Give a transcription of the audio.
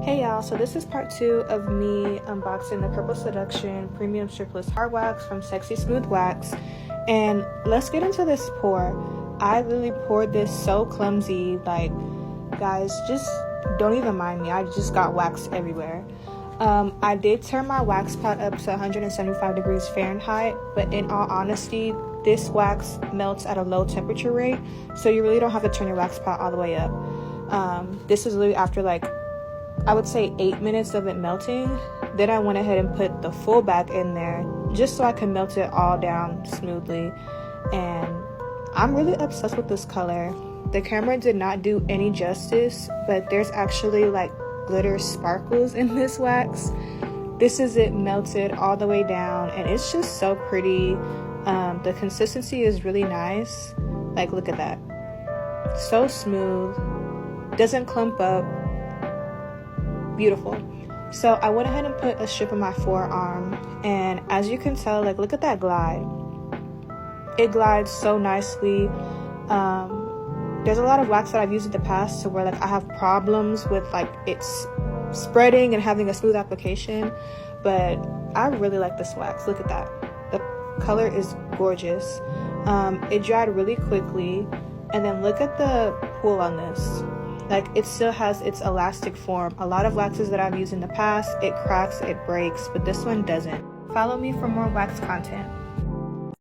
Hey y'all, so this is part 2 of me unboxing the Purple Seduction Premium Stripless Hard Wax from Sexy Smooth Wax. And let's get into this pour. I literally poured this so clumsy, like, guys, just don't even mind me. I just got wax everywhere. I did turn my wax pot up to 175 degrees Fahrenheit, but in all honesty, this wax melts at a low temperature rate, so you really don't have to turn your wax pot all the way up. This is literally after like, I would say 8 minutes of it melting. Then I went ahead and put the full bag in there just so I can melt it all down smoothly. And I'm really obsessed with this color. The camera did not do any justice, but there's actually like glitter sparkles in this wax. This is it melted all the way down, and it's just so pretty. The consistency is really nice. Like, look at that. So smooth, doesn't clump up. Beautiful. So I went ahead and put a strip on my forearm, and as you can tell, like, look at that glide. It glides so nicely. There's a lot of wax that I've used in the past to where like I have problems with like it's spreading and having a smooth application, but I really like this wax. Look at that. The color is gorgeous. It dried really quickly, and then look at the pull on this. Like, it still has its elastic form. A lot of waxes that I've used in the past, it cracks, it breaks, but this one doesn't. Follow me for more wax content.